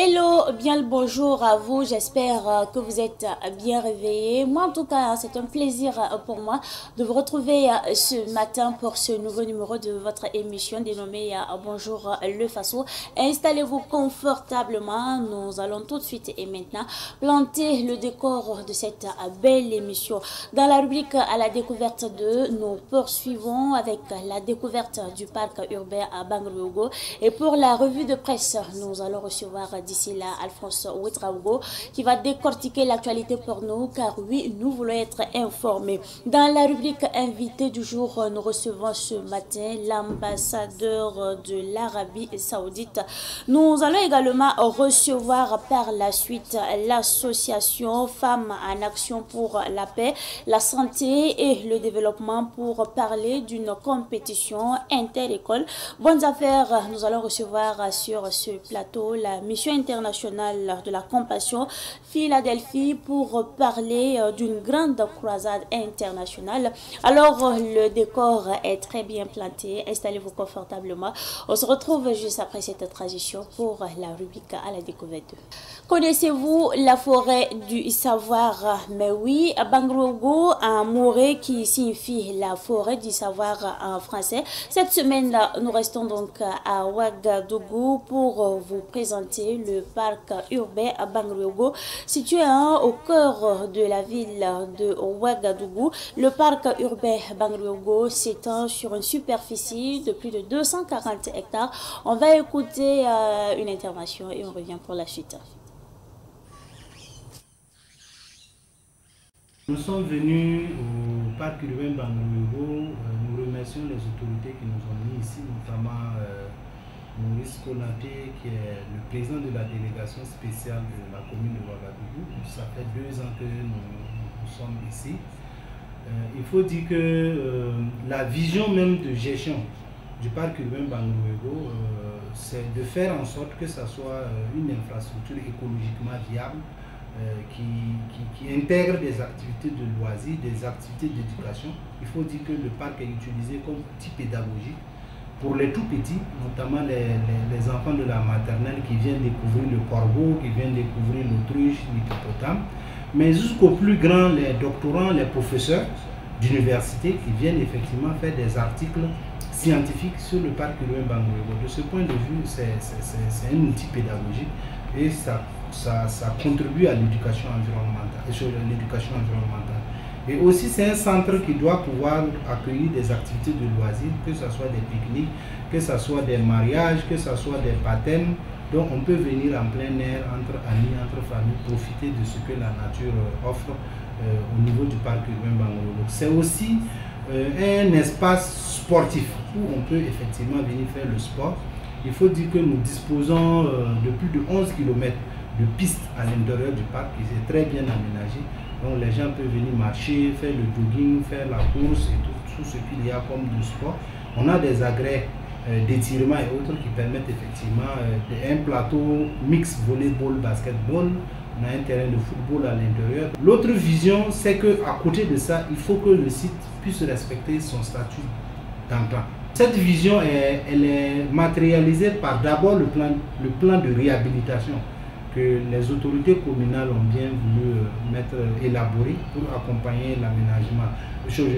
Hello, bien le bonjour à vous. J'espère que vous êtes bien réveillés. Moi, en tout cas, c'est un plaisir pour moi de vous retrouver ce matin pour ce nouveau numéro de votre émission dénommée Bonjour le Faso. Installez-vous confortablement. Nous allons tout de suite et maintenant planter le décor de cette belle émission. Dans la rubrique à la découverte de, nous poursuivons avec la découverte du parc urbain à Bangriogo. Et pour la revue de presse, nous allons recevoir d'ici là Alphonse Ouetraogo qui va décortiquer l'actualité pour nous, car oui, nous voulons être informés. Dans la rubrique invité du jour, nous recevons ce matin l'ambassadeur de l'Arabie Saoudite. Nous allons également recevoir par la suite l'association Femmes en Action pour la Paix, la Santé et le Développement pour parler d'une compétition inter-école. Bonnes affaires, nous allons recevoir sur ce plateau la mission internationale de la compassion Philadelphie pour parler d'une grande croisade internationale. Alors, le décor est très bien planté. Installez-vous confortablement. On se retrouve juste après cette transition pour la rubrique à la découverte. Connaissez-vous la forêt du savoir? Mais oui, Bangriogo, un mot qui signifie la forêt du savoir en français. Cette semaine, nous restons donc à Ouagadougou pour vous présenter le parc urbain à Bangriogo, situé au cœur de la ville de Ouagadougou. Le parc urbain Bangriogo s'étend sur une superficie de plus de 240 hectares. On va écouter une intervention et on revient pour la suite. Nous sommes venus au parc urbain Bangriogo. Nous remercions les autorités qui nous ont mis ici, notamment Maurice Konaté, qui est le président de la délégation spéciale de la commune de Ouagadougou. Ça fait 2 ans que nous sommes ici. Il faut dire que la vision même de gestion du parc urbain Bangriogo, c'est de faire en sorte que ça soit une infrastructure écologiquement viable, qui intègre des activités de loisirs, des activités d'éducation. Il faut dire que le parc est utilisé comme outil pédagogique pour les tout petits, notamment les enfants de la maternelle qui viennent découvrir le corbeau, qui viennent découvrir l'autruche, l'hippopotame, mais jusqu'aux plus grands, les doctorants, les professeurs d'université qui viennent effectivement faire des articles scientifiques sur le parc urbain Bangriogo. De ce point de vue, c'est un outil pédagogique et ça contribue à l'éducation environnementale, et sur l'éducation environnementale. Et aussi, c'est un centre qui doit pouvoir accueillir des activités de loisirs, que ce soit des pique-niques, que ce soit des mariages, que ce soit des baptêmes. Donc, on peut venir en plein air, entre amis, entre familles, profiter de ce que la nature offre au niveau du parc urbain Bangriogo. C'est aussi un espace sportif où on peut effectivement venir faire le sport. Il faut dire que nous disposons de plus de 11 km de pistes à l'intérieur du parc qui est très bien aménagé. Donc les gens peuvent venir marcher, faire le jogging, faire la course et tout ce qu'il y a comme de sport. On a des agrès d'étirement et autres qui permettent effectivement un plateau mix volleyball, basketball. On a un terrain de football à l'intérieur. L'autre vision, c'est qu'à côté de ça, il faut que le site puisse respecter son statut d'enclave. Cette vision, elle est matérialisée par d'abord le plan de réhabilitation que les autorités communales ont bien voulu élaborer pour accompagner l'aménagement,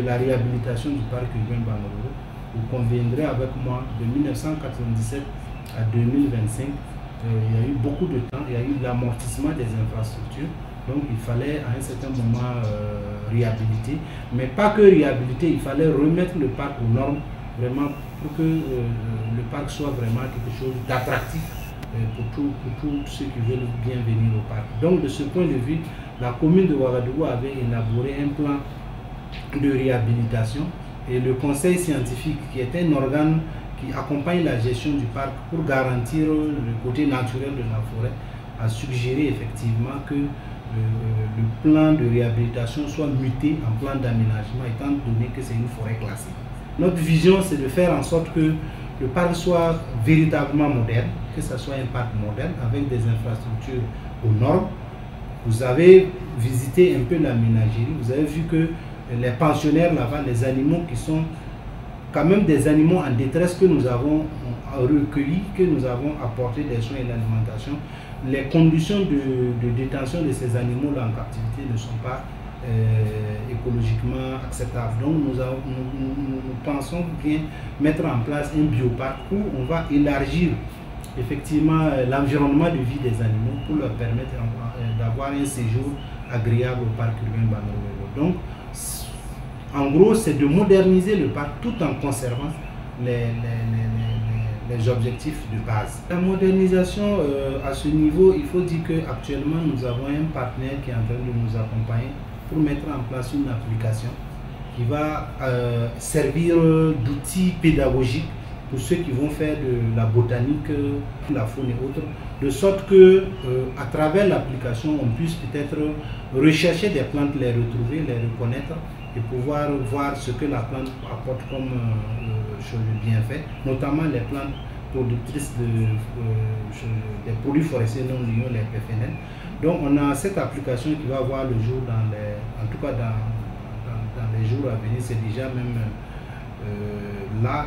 la réhabilitation du parc urbain Bangriogo. Vous conviendrez avec moi, de 1997 à 2025, il y a eu beaucoup de temps, il y a eu l'amortissement des infrastructures. Donc il fallait à un certain moment réhabiliter, mais pas que réhabiliter, il fallait remettre le parc aux normes, vraiment pour que le parc soit vraiment quelque chose d'attractif pour tous ceux qui veulent bien venir au parc. Donc de ce point de vue, la commune de Ouagadougou avait élaboré un plan de réhabilitation et le conseil scientifique, qui est un organe qui accompagne la gestion du parc pour garantir le côté naturel de la forêt, a suggéré effectivement que le plan de réhabilitation soit muté en plan d'aménagement, étant donné que c'est une forêt classée. Notre vision, c'est de faire en sorte que le parc soit véritablement moderne, que ce soit un parc moderne avec des infrastructures aux normes. Vous avez visité un peu la ménagerie, vous avez vu que les pensionnaires là-bas, les animaux qui sont quand même des animaux en détresse que nous avons recueillis, que nous avons apporté des soins et l'alimentation. Les conditions de détention de ces animaux-là en captivité ne sont pas écologiquement acceptables. Donc nous pensons bien mettre en place un bioparc où on va élargir effectivement l'environnement de vie des animaux pour leur permettre d'avoir un séjour agréable au parc urbain Bandroméro. Donc en gros, c'est de moderniser le parc tout en conservant les objectifs de base. La modernisation à ce niveau, il faut dire qu'actuellement nous avons un partenaire qui est en train de nous accompagner pour mettre en place une application qui va servir d'outil pédagogique pour ceux qui vont faire de la botanique, la faune et autres, de sorte que à travers l'application, on puisse peut-être rechercher des plantes, les retrouver, les reconnaître et pouvoir voir ce que la plante apporte comme bienfait, notamment les plantes productrices des produits forestiers non ligneux, les PFNL. Donc on a cette application qui va voir le jour en tout cas dans les jours à venir. C'est déjà même là,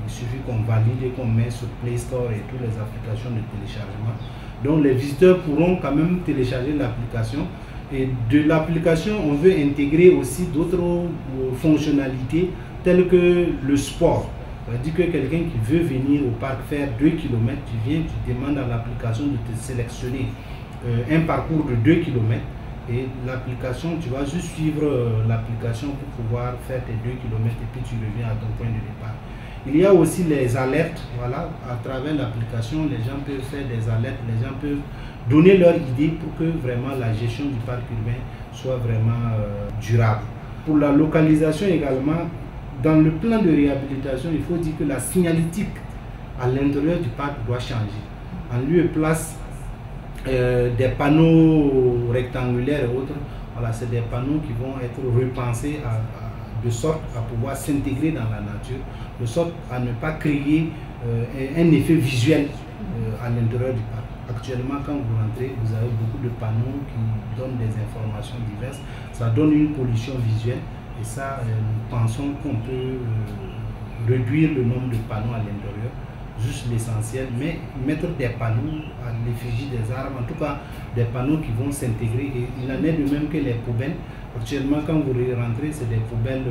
il suffit qu'on valide et qu'on met sur Play Store et toutes les applications de téléchargement. Donc les visiteurs pourront quand même télécharger l'application. Et de l'application, on veut intégrer aussi d'autres fonctionnalités telles que le sport. C'est-à-dire que quelqu'un qui veut venir au parc faire 2 km, tu viens, tu demandes à l'application de te sélectionner un parcours de 2 km. Et l'application, tu vas juste suivre l'application pour pouvoir faire tes 2 km et puis tu reviens à ton point de départ. Il y a aussi les alertes, voilà, à travers l'application, les gens peuvent faire des alertes, les gens peuvent donner leurs idées pour que vraiment la gestion du parc urbain soit vraiment durable. Pour la localisation également, dans le plan de réhabilitation, il faut dire que la signalétique à l'intérieur du parc doit changer. En lieu et place des panneaux rectangulaires et autres, voilà, c'est des panneaux qui vont être repensés de sorte à pouvoir s'intégrer dans la nature, de sorte à ne pas créer un effet visuel à l'intérieur du parc. Actuellement, quand vous rentrez, vous avez beaucoup de panneaux qui donnent des informations diverses. Ça donne une pollution visuelle et ça, nous pensons qu'on peut réduire le nombre de panneaux à l'intérieur, juste l'essentiel, mais mettre des panneaux à l'effigie des arbres, en tout cas des panneaux qui vont s'intégrer. Et il en est de même que les poubelles. Actuellement, quand vous rentrez, c'est des poubelles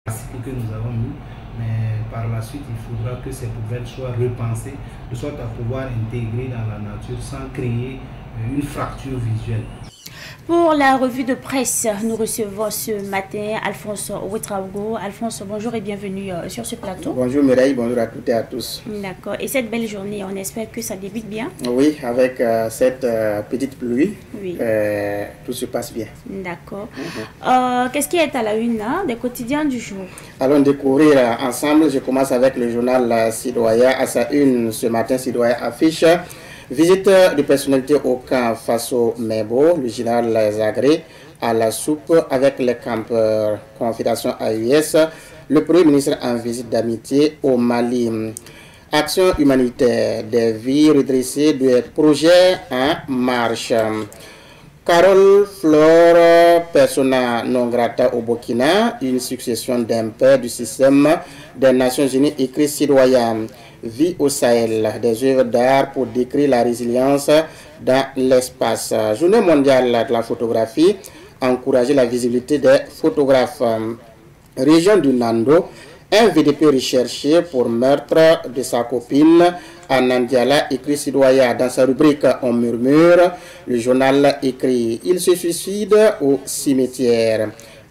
classiques que nous avons mis. Mais par la suite, il faudra que ces poubelles soient repensées de sorte à pouvoir intégrer dans la nature sans créer une fracture visuelle. Pour la revue de presse, nous recevons ce matin Alphonse Ouetraogo. Alphonse, bonjour et bienvenue sur ce plateau. Bonjour Mireille, bonjour à toutes et à tous. D'accord. Et cette belle journée, on espère que ça débute bien? Oui, avec cette petite pluie, oui. Tout se passe bien. D'accord. Qu'est-ce qui est à la une des quotidiens du jour? Allons découvrir ensemble. Je commence avec le journal Citoyen. À sa une, ce matin, Citoyen affiche visite de personnalité au camp Faso Mebo, le général Zagré, à la soupe avec les campeurs. Confédération AUS, le Premier ministre en visite d'amitié au Mali. Action humanitaire, des vies redressées, des projets en marche. Carole Flore, persona non grata au Burkina, une succession d'impairs du système des Nations Unies écrit citoyen. Vie au Sahel, des œuvres d'art pour décrire la résilience dans l'espace. Journée mondiale de la photographie, encourager la visibilité des photographes. Région du Nando, un VDP recherché pour meurtre de sa copine à Nandiala, écrit citoyen. Dans sa rubrique On murmure, le journal écrit il se suicide au cimetière.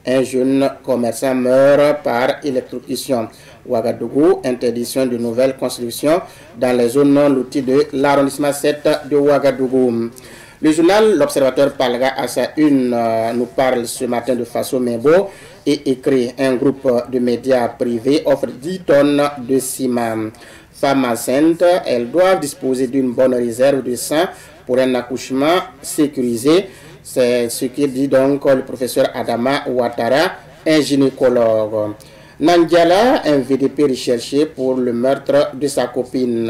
Un jeune commerçant meurt par électrocution. Ouagadougou, interdiction de nouvelles constructions dans les zones non loties de l'arrondissement 7 de Ouagadougou. Le journal L'Observateur parlera à sa une, nous parle ce matin de Faso Mebo et écrit un groupe de médias privés offre 10 tonnes de ciment. Femmes enceintes, elles doivent disposer d'une bonne réserve de sang pour un accouchement sécurisé. C'est ce qu'il dit donc le professeur Adama Ouattara, un gynécologue. Nandiala, un VDP recherché pour le meurtre de sa copine.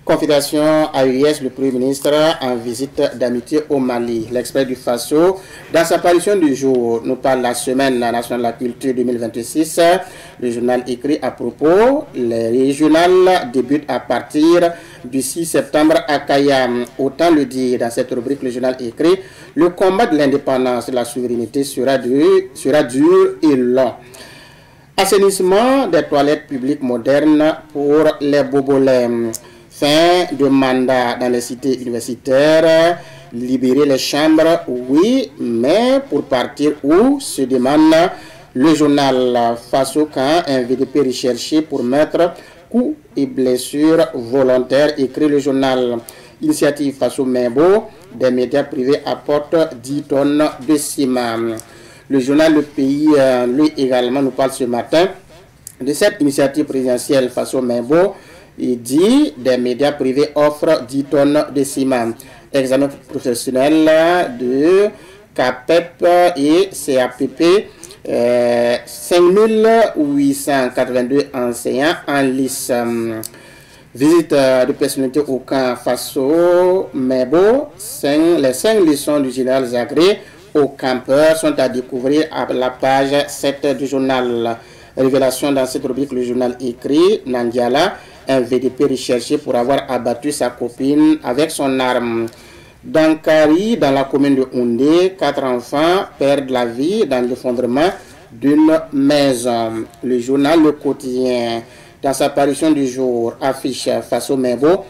Confédération AES, le Premier ministre en visite d'amitié au Mali. L'expert du Faso, dans sa parution du jour, nous parle de la Semaine nationale de la culture 2026. Le journal écrit à propos, les régionales débutent à partir du 6 septembre à Kayam. Autant le dire, dans cette rubrique, le journal écrit, le combat de l'indépendance et de la souveraineté sera dur et long. Assainissement des toilettes publiques modernes pour les bobolets. Fin de mandat dans les cités universitaires, libérer les chambres, oui, mais pour partir où, se demande le journal. Face au camp, un VDP recherché pour mettre coups et blessures volontaires, écrit le journal. Initiative face au Membo, des médias privés apportent 10 tonnes de ciment. Le journal Le Pays, lui également, nous parle ce matin de cette initiative présidentielle face au Membo. Il dit des médias privés offrent 10 tonnes de ciment. Examen professionnel de CAPEP et CAPP, 5882 enseignants en lice. Visite de personnalité au camp Faso Mebo, les 5 leçons du général Zagré aux campeurs sont à découvrir à la page 7 du journal. Révélation dans cette rubrique, le journal écrit Nandiala, un VDP recherché pour avoir abattu sa copine avec son arme. Dans Kari, dans la commune de Houndé, 4 enfants perdent la vie dans l'effondrement d'une maison. Le journal Le Quotidien, dans sa parution du jour, affiche face au Membo,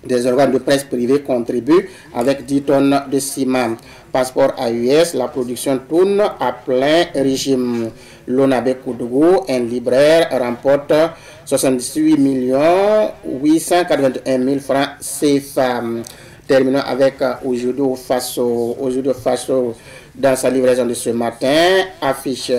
des organes de presse privés contribuent avec 10 tonnes de ciment. Passeport AES, la production tourne à plein régime. L'Onabe Koudougou, un libraire, remporte 68 881 000 francs CFA. Terminons avec Ojudo Faso. Ojudo Faso, dans sa livraison de ce matin, affiche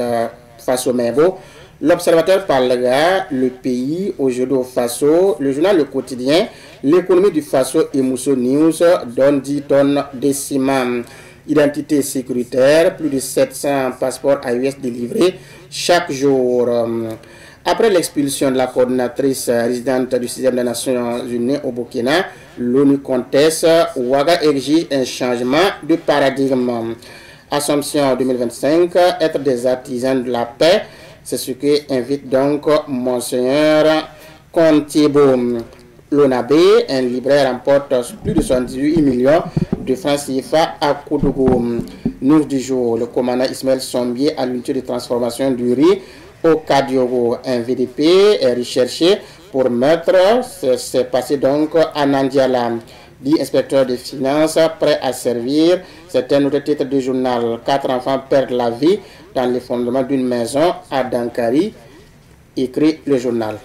Faso Membo. L'Observateur parlera, Le Pays, Ojudo Faso, le journal Le Quotidien, l'économie du Faso et Mousso News donne 10 tonnes de ciment. Identité sécuritaire, plus de 700 passeports AES délivrés chaque jour. Après l'expulsion de la coordinatrice résidente du 6e des Nations Unies au Burkina, l'ONU conteste Ouaga exige un changement de paradigme. Assomption 2025, être des artisans de la paix, c'est ce que invite donc Monseigneur Contibo. L'Onabe, un libraire, remporte plus de 78 millions de francs CFA à Koudougou. News du jour, le commandant Ismaël Sombier à l'unité de transformation du riz au Kadiogo. Un VDP est recherché pour mettre, c'est passé donc à Nandiala. Dit inspecteur des finances, prêt à servir. C'est un autre titre du journal. 4 enfants perdent la vie dans l'effondrement d'une maison à Dankari, écrit le journal.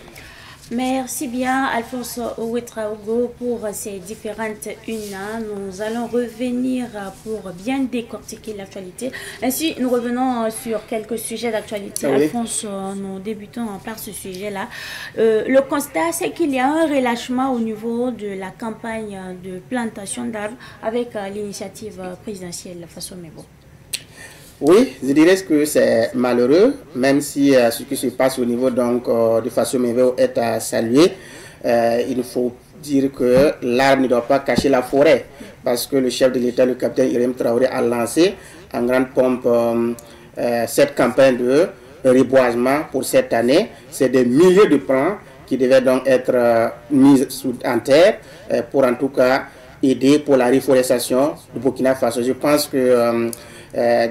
Merci bien Alphonse Ouetraogo pour ces différentes unes. Nous allons revenir pour bien décortiquer l'actualité. Ainsi, nous revenons sur quelques sujets d'actualité. Oui. Alphonse, nous débutons par ce sujet-là. Le constat, c'est qu'il y a un relâchement au niveau de la campagne de plantation d'arbres avec l'initiative présidentielle Faso Mebo. Oui, je dirais que c'est malheureux, même si ce qui se passe au niveau donc, de Faso Mebo est à saluer. Il faut dire que l'arbre ne doit pas cacher la forêt, parce que le chef de l'État, le capitaine Ibrahim Traoré, a lancé en grande pompe cette campagne de reboisement pour cette année. C'est des milliers de plants qui devaient donc être mis en terre pour en tout cas aider pour la reforestation du Burkina Faso. Je pense que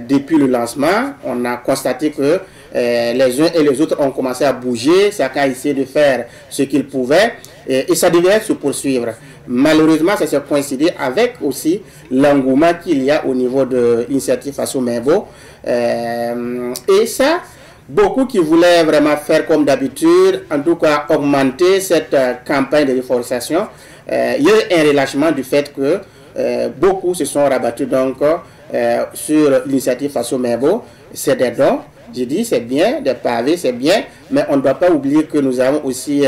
depuis le lancement, on a constaté que les uns et les autres ont commencé à bouger, chacun a essayé de faire ce qu'il pouvait et ça devait se poursuivre. Malheureusement, ça s'est coïncidé avec aussi l'engouement qu'il y a au niveau de l'initiative Faso Mebo. Et ça, beaucoup qui voulaient vraiment faire comme d'habitude, en tout cas augmenter cette campagne de reforestation. Il y a eu un relâchement du fait que beaucoup se sont rabattus donc sur l'initiative Faso Mebo. C'est des dons, je dis c'est bien, des pavés c'est bien, mais on ne doit pas oublier que nous avons aussi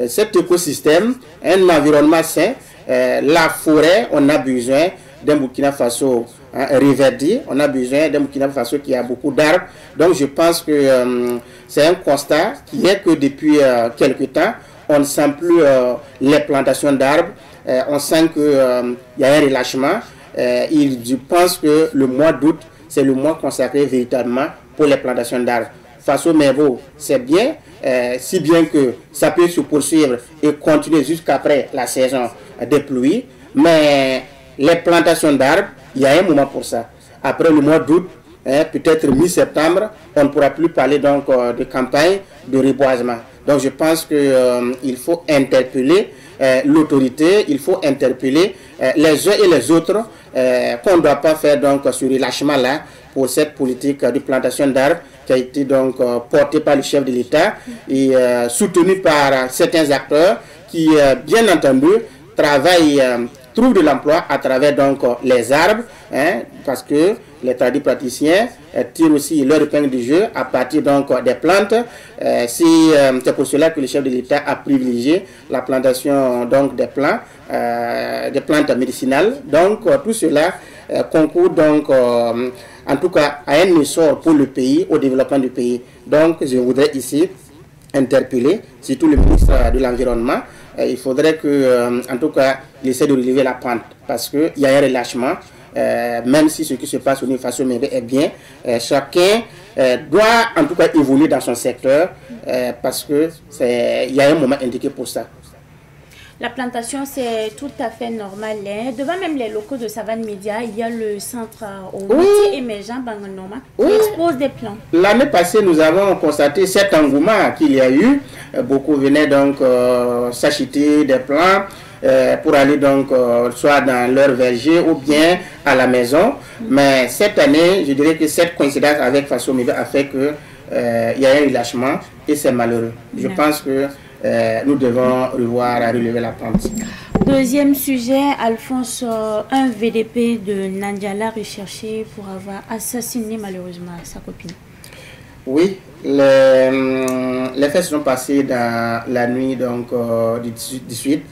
cet écosystème, un environnement sain. La forêt, on a besoin d'un Burkina Faso reverdi, on a besoin d'un Burkina Faso qui a beaucoup d'arbres. Donc je pense que c'est un constat qui est que depuis quelque temps, on ne sent plus les plantations d'arbres, on sent qu'il y a un relâchement. Je pense que le mois d'août, c'est le mois consacré véritablement pour les plantations d'arbres. Faso Mebo, c'est bien, si bien que ça peut se poursuivre et continuer jusqu'après la saison des pluies, mais les plantations d'arbres, il y a un moment pour ça. Après le mois d'août, peut-être mi-septembre, on ne pourra plus parler donc de campagne de reboisement. Donc je pense qu'il faut interpeller l'autorité, il faut interpeller les uns et les autres, qu'on ne doit pas faire donc ce relâchement-là pour cette politique de plantation d'arbres qui a été donc portée par le chef de l'État et soutenue par certains acteurs qui, bien entendu, travaillent, trouvent de l'emploi à travers donc les arbres, parce que les praticiens tirent aussi leur épingle du jeu à partir donc des plantes. C'est pour cela que le chef de l'État a privilégié la plantation donc des plantes médicinales. Donc tout cela concourt donc en tout cas à un essor pour le pays, au développement du pays. Donc je voudrais ici interpeller surtout le ministre de l'Environnement. Il faudrait que, en tout cas, il essaie de relever la pente parce qu'il y a un relâchement. Même si ce qui se passe au niveau Faso Mebo est bien, chacun doit en tout cas évoluer dans son secteur parce qu'il y a un moment indiqué pour ça. La plantation, c'est tout à fait normal. Devant même les locaux de Savane Média, il y a le centre émergent Banganoma qui expose des plants. L'année passée, nous avons constaté cet engouement qu'il y a eu. Beaucoup venaient donc s'acheter des plants pour aller donc soit dans leur verger ou bien à la maison. Mais cette année, je dirais que cette coïncidence avec Faso Mebo a fait que il y a un relâchement et c'est malheureux. Je pense que nous devons relever la pente. Deuxième sujet, Alphonse, un VDP de Nandiala recherché pour avoir assassiné malheureusement sa copine. Oui, les faits se sont passés dans la nuit donc, du 18,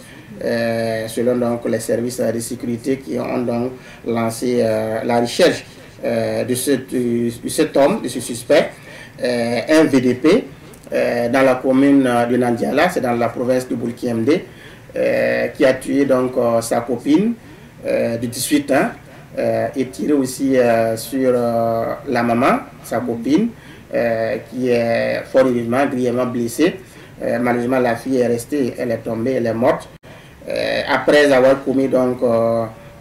selon donc, les services de sécurité qui ont donc lancé la recherche de cet homme, de ce suspect, un VDP. Dans la commune de Nandiala, c'est dans la province de Boulkiemde, qui a tué donc sa copine de 18 ans et tiré aussi sur la maman, sa copine, qui est fort heureusement grièvement blessée. Malheureusement, la fille est restée, elle est tombée, elle est morte. Après avoir commis donc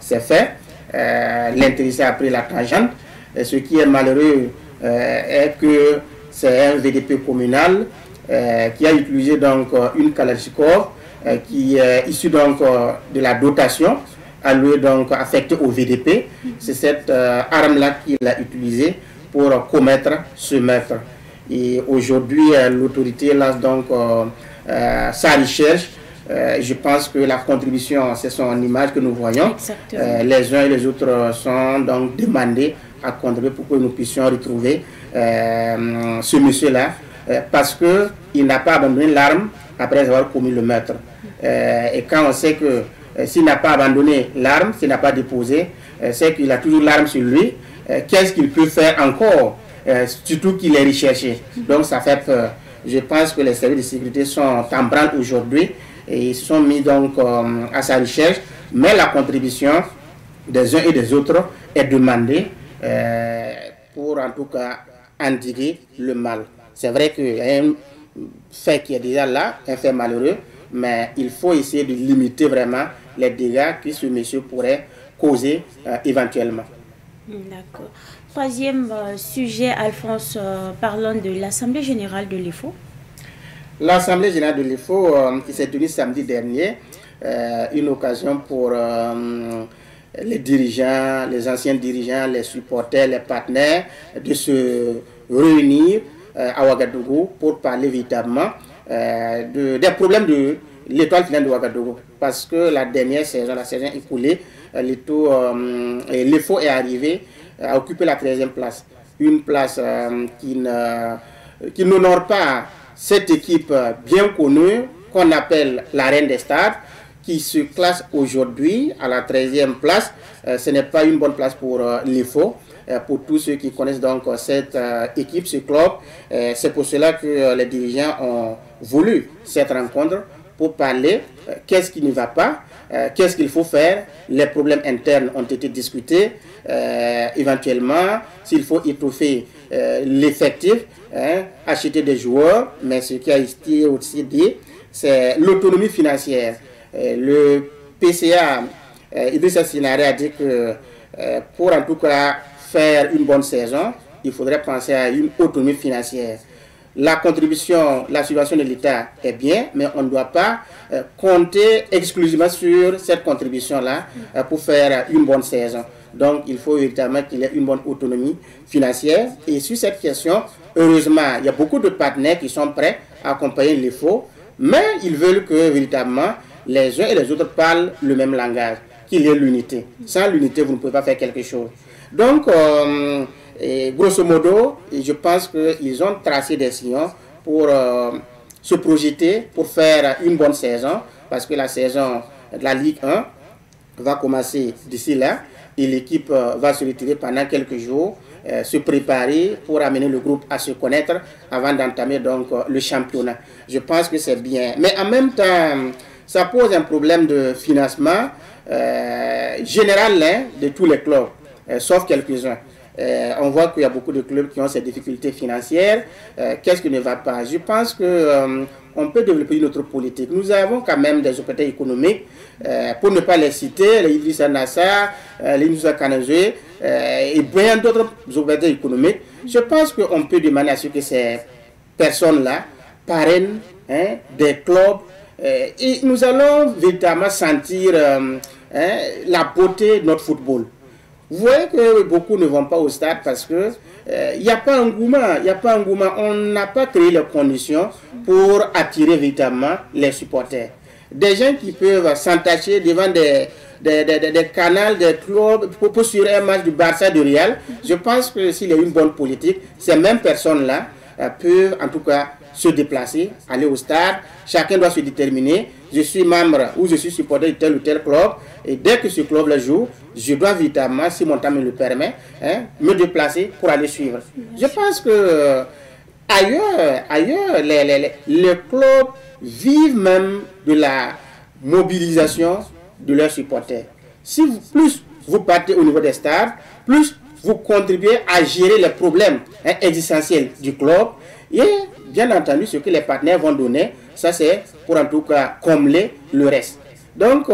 ces faits, l'intéressé a pris la tangente. Et ce qui est malheureux est que c'est un VDP communal qui a utilisé donc une Kalachnikov qui est issue donc de la dotation allouée donc affectée au VDP. C'est cette arme-là qu'il a utilisée pour commettre ce meurtre. Et aujourd'hui, l'autorité lance donc sa recherche. Je pense que la contribution, c'est son image que nous voyons. Les uns et les autres sont donc demandés à contribuer pour que nous puissions retrouver ce monsieur-là, parce qu'il n'a pas abandonné l'arme après avoir commis le meurtre. Et quand on sait que s'il n'a pas abandonné l'arme, s'il n'a pas déposé, c'est qu'il a toujours l'arme sur lui, qu'est-ce qu'il peut faire encore, surtout qu'il est recherché. Donc ça fait peur. Je pense que les services de sécurité sont en branle aujourd'hui et ils se sont mis donc à sa recherche, mais la contribution des uns et des autres est demandée pour en tout cas endiguer le mal. C'est vrai qu'il y a un fait qui est déjà là, un fait malheureux, mais il faut essayer de limiter vraiment les dégâts que ce monsieur pourrait causer éventuellement. D'accord. Troisième sujet, Alphonse, parlons de l'Assemblée générale de l'IFO. L'Assemblée générale de l'IFO qui s'est tenue samedi dernier, une occasion pour les dirigeants, les anciens dirigeants, les supporters, les partenaires de se réunir à Ouagadougou pour parler véritablement des problèmes de l'étoile filante de Ouagadougou. Parce que la dernière saison, la saison écoulée, l'IFO est arrivé à occuper la 13e place. Une place qui n'honore pas cette équipe bien connue qu'on appelle la Reine des Stades, qui se classe aujourd'hui à la 13e place. Ce n'est pas une bonne place pour l'IFO. Pour tous ceux qui connaissent donc cette équipe, ce club, c'est pour cela que les dirigeants ont voulu cette rencontre pour parler qu'est-ce qui ne va pas, qu'est-ce qu'il faut faire. Les problèmes internes ont été discutés. Éventuellement, s'il faut étoffer l'effectif, acheter des joueurs, mais ce qui a été aussi dit, c'est l'autonomie financière. Le PCA, Idrissa Sinaré a dit que pour en tout cas faire une bonne saison, il faudrait penser à une autonomie financière. La contribution, la subvention de l'État est bien, mais on ne doit pas compter exclusivement sur cette contribution-là pour faire une bonne saison. Donc, il faut véritablement qu'il y ait une bonne autonomie financière. Et sur cette question, heureusement, il y a beaucoup de partenaires qui sont prêts à accompagner les faux, mais ils veulent que véritablement les uns et les autres parlent le même langage, qu'il y ait l'unité. Sans l'unité, vous ne pouvez pas faire quelque chose. Donc, grosso modo, je pense qu'ils ont tracé des sillons pour se projeter, pour faire une bonne saison, parce que la saison de la Ligue 1 va commencer d'ici là, et l'équipe va se retirer pendant quelques jours, se préparer pour amener le groupe à se connaître avant d'entamer donc le championnat. Je pense que c'est bien. Mais en même temps, ça pose un problème de financement général de tous les clubs, sauf quelques-uns. On voit qu'il y a beaucoup de clubs qui ont ces difficultés financières. Qu'est-ce qui ne va pas? Je pense que on peut développer une autre politique. Nous avons quand même des opérateurs économiques, pour ne pas les citer, les Idrissa Nassar, les Nusa Kanazé, et bien d'autres opérateurs économiques. Je pense qu'on peut demander à ce que ces personnes-là parrainent des clubs, et nous allons véritablement sentir la beauté de notre football. Vous voyez que beaucoup ne vont pas au stade parce que il n'y a pas engouement, On n'a pas créé les conditions pour attirer véritablement les supporters. Des gens qui peuvent s'entacher devant des canaux, des clubs pour suivre un match du Barça de Real. Je pense que s'il y a une bonne politique, ces mêmes personnes-là peuvent en tout cas se déplacer, aller au stade. Chacun doit se déterminer. Je suis membre ou je suis supporter de tel ou tel club. Et dès que ce club le joue, je dois véritablement, si mon temps me le permet, me déplacer pour aller suivre. Je pense que ailleurs les clubs vivent même de la mobilisation de leurs supporters. Si plus vous partez au niveau des stades, plus vous contribuez à gérer les problèmes existentiels du club. Et bien entendu, ce que les partenaires vont donner, ça c'est pour en tout cas combler le reste. Donc,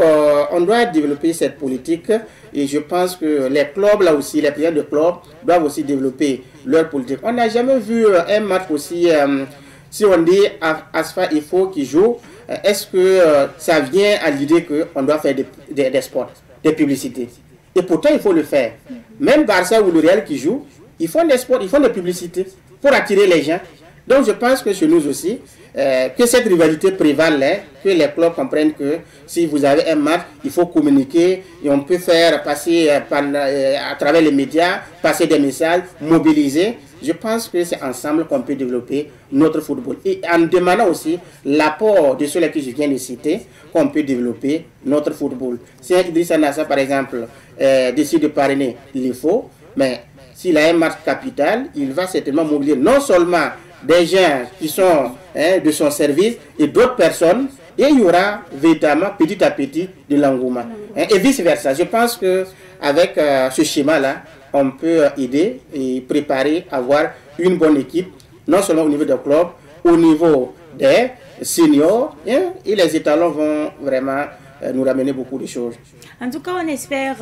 on doit développer cette politique et je pense que les clubs, là aussi, les présidents de clubs doivent aussi développer leur politique. On n'a jamais vu un match aussi, si on dit Asfa Ifo qui joue, est-ce que ça vient à l'idée qu'on doit faire des spots, des publicités? Et pourtant, il faut le faire. Même Barça ou le Real qui joue, ils font des spots, ils font des publicités pour attirer les gens. Donc, je pense que chez nous aussi, que cette rivalité prévale, que les clubs comprennent que si vous avez un match, il faut communiquer et on peut faire passer à travers les médias, passer des messages, mobiliser. Je pense que c'est ensemble qu'on peut développer notre football. Et en demandant aussi l'apport de ceux-là que je viens de citer, qu'on peut développer notre football. Si Idrissa Nassar, par exemple, décide de parrainer, il faut, mais s'il a un match capital, il va certainement mobiliser non seulement des gens qui sont de son service et d'autres personnes, et il y aura véritablement petit à petit de l'engouement. Et vice-versa. Je pense qu'avec ce schéma-là, on peut aider et préparer à avoir une bonne équipe, non seulement au niveau des clubs, au niveau des seniors, et les étalons vont vraiment nous ramener beaucoup de choses. En tout cas, on espère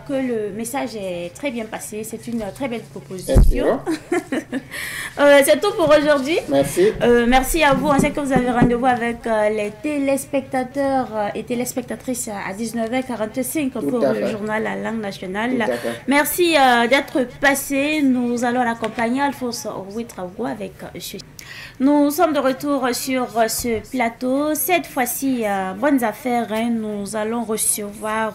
que le message est très bien passé. C'est une très belle proposition. C'est tout pour aujourd'hui. Merci. Merci à vous. On sait que vous avez rendez-vous avec les téléspectateurs et téléspectatrices à 19h45 pour le journal La Langue Nationale. Merci d'être passé. Nous allons l'accompagner Alphonse Ouitrago avec ce. Nous sommes de retour sur ce plateau. Cette fois-ci, bonnes affaires, nous allons recevoir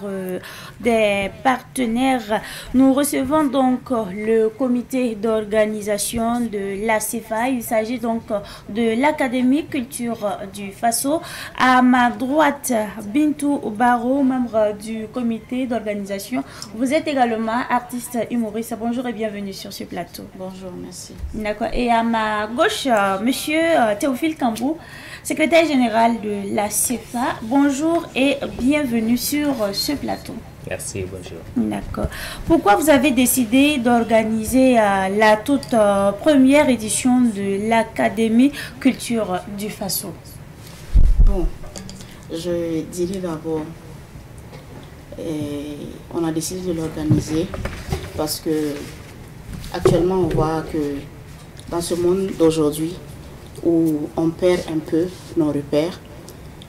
des partenaires. Nous recevons donc le comité d'organisation de la CFA. Il s'agit donc de l'Académie Culture du Faso. À ma droite, Bintou Baro, membre du comité d'organisation. Vous êtes également artiste humoriste. Bonjour et bienvenue sur ce plateau. Bonjour, merci. D'accord. Et à ma gauche, Monsieur Théophile Kambou, secrétaire général de la CEFA. Bonjour et bienvenue sur ce plateau. Merci, bonjour. D'accord. Pourquoi vous avez décidé d'organiser la toute première édition de l'Académie Culture du Faso? Bon, je dirais d'abord, on a décidé de l'organiser parce que actuellement on voit que dans ce monde d'aujourd'hui où on perd un peu nos repères,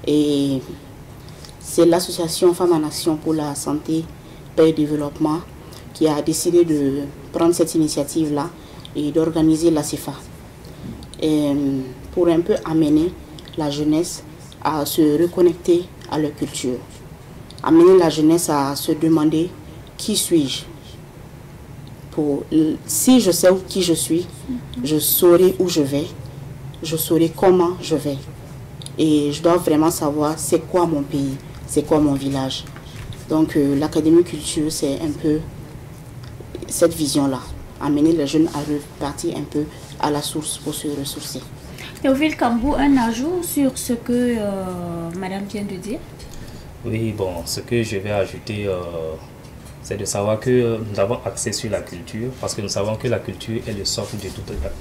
et c'est l'association Femmes en Action pour la Santé, Paix et Développement qui a décidé de prendre cette initiative-là et d'organiser la CEFA. Et pour un peu amener la jeunesse à se reconnecter à leur culture. Amener la jeunesse à se demander qui suis-je. Si je sais qui je suis, je saurai où je vais, je saurai comment je vais. Et je dois vraiment savoir c'est quoi mon pays, c'est quoi mon village. Donc l'Académie Culture, c'est un peu cette vision-là. Amener les jeunes à repartir un peu à la source pour se ressourcer. Théophile Kambou, un ajout sur ce que Madame vient de dire? Oui, bon, ce que je vais ajouter, c'est de savoir que nous avons accès sur la culture, parce que nous savons que la culture est le socle de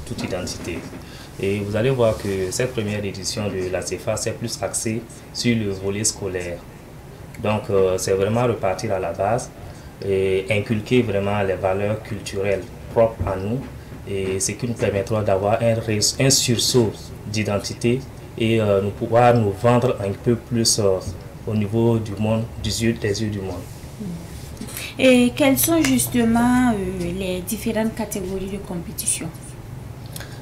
toute identité. Et vous allez voir que cette première édition de la CEFA, c'est plus axé sur le volet scolaire. Donc, c'est vraiment repartir à la base et inculquer vraiment les valeurs culturelles propres à nous, et ce qui nous permettra d'avoir un sursaut d'identité et nous pouvoir nous vendre un peu plus au niveau du monde, des yeux du monde. Et quelles sont justement les différentes catégories de compétition?